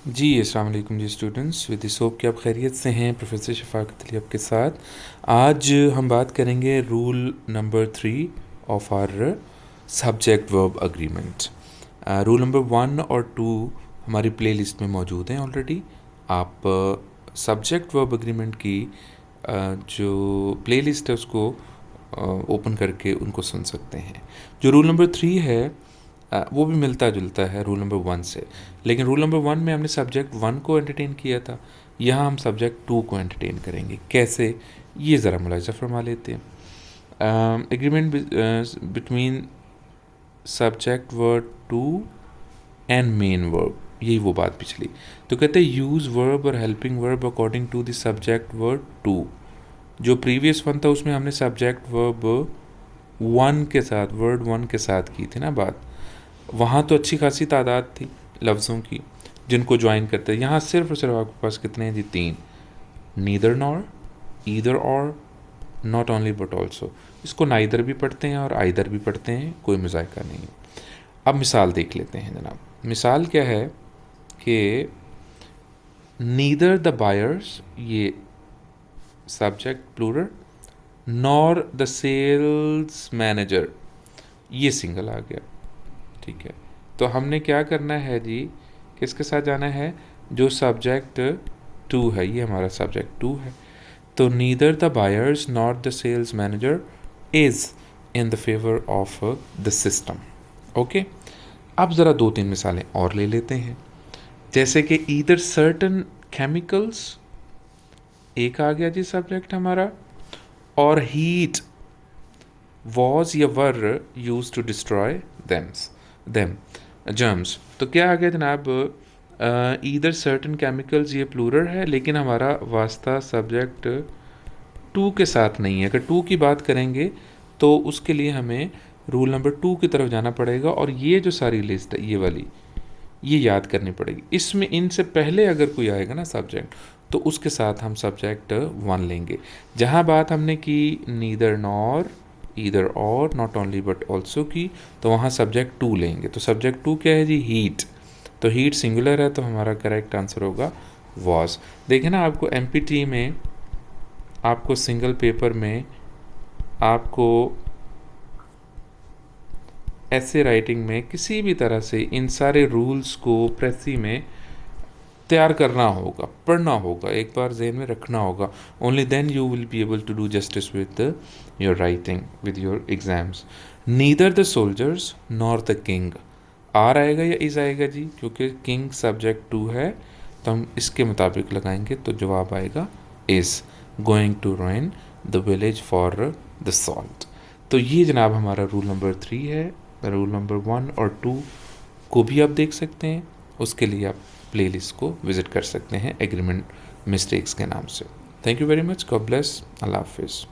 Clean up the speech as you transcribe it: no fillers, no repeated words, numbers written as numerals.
जी अस्सलाम वालेकुम जी students, with this hope कि आप खैरियत से हैं। प्रोफेसर शफाकत अली आपके साथ आज हम बात करेंगे rule number 3 of our subject verb agreement. Rule number 1 और 2 हमारी प्लेलिस्ट में मौजूद हैं ऑलरेडी। आप सब्जेक्ट वर्ब अग्रीमेंट की जो प्लेलिस्ट है उसको ओपन करके उनको सुन सकते हैं। जो रूल नंबर 3 है वो भी मिलता जुलता है रूल नंबर 1 से, लेकिन रूल नंबर 1 में हमने सब्जेक्ट 1 को एंटरटेन किया था, यहाँ हम सब्जेक्ट 2 को एंटरटेन करेंगे। कैसे, ये ज़रा मुलाहिज़ा फरमा लेते हैं। Agreement between subject verb 2 and main verb, यही वो बात पिछली। तो कहते हैं यूज़ वर्ब और helping verb according to the subject verb 2। जो प्रीवियस वन था उसमें हमने सब्जेक्ट वर्ब 1 के साथ, वर्ड 1 के साथ की थी ना बात। वहाँ तो अच्छी खासी तादाद थी लफ्ज़ों की जिनको ज्वाइन करते हैं। यहाँ सिर्फ और सिर्फ आपके पास कितने हैं जी? 3। नीदर नॉर, ईदर और, नॉट ओनली बट ऑल्सो। इसको नाइदर भी पढ़ते हैं और आइदर भी पढ़ते हैं, कोई मजायका नहीं। अब मिसाल देख लेते हैं जनाब। मिसाल क्या है कि नीदर द बायर्स, ये subject plural, nor the sales manager, ये सिंगल आ गया। ठीक है, तो हमने क्या करना है जी, किसके साथ जाना है? जो सब्जेक्ट 2 है, ये हमारा सब्जेक्ट 2 है। तो neither the buyers not the sales manager is in the favour of the system. Okay, अब ज़रा 2-3 मिसालें और ले लेते हैं। जैसे कि ईदर सर्टन केमिकल्स, एक आ गया जी सब्जेक्ट हमारा, और हीट वॉज या were use to destroy them germs. तो क्या आ गया जनाब? ईदर सर्टन केमिकल्स, ये प्लूरल है, लेकिन हमारा वास्ता सब्जेक्ट 2 के साथ नहीं है। अगर 2 की बात करेंगे तो उसके लिए हमें रूल नंबर 2 की तरफ जाना पड़ेगा, और ये जो सारी लिस्ट है ये वाली, ये याद करनी पड़ेगी। इसमें इनसे पहले अगर कोई आएगा ना सब्जेक्ट, तो उसके साथ हम सब्जेक्ट 1 लेंगे। जहाँ बात हमने की नीदर नॉर, ईदर और, नॉट ओनली बट ऑल्सो की, तो वहाँ सब्जेक्ट 2 लेंगे। तो सब्जेक्ट 2 क्या है जी? हीट। तो हीट सिंगुलर है, तो हमारा करेक्ट आंसर होगा वॉज। देखें ना, आपको एमपीटी में, आपको सिंगल पेपर में, आपको ऐसे राइटिंग में, किसी भी तरह से इन सारे रूल्स को प्रेसी में तैयार करना होगा, पढ़ना होगा, एक बार जहन में रखना होगा। Only then you will be able to do justice with your writing, with your exams. Neither the soldiers nor the king, are आएगा या इज आएगा जी? क्योंकि किंग सब्जेक्ट 2 है, तो हम इसके मुताबिक लगाएंगे, तो जवाब आएगा is going to ruin the village for the salt. तो ये जनाब हमारा रूल नंबर 3 है। रूल नंबर 1 और 2 को भी आप देख सकते हैं, उसके लिए आप प्लेलिस्ट को विज़िट कर सकते हैं एग्रीमेंट मिस्टेक्स के नाम से। Thank you very much, God bless, Allah हाफिज़।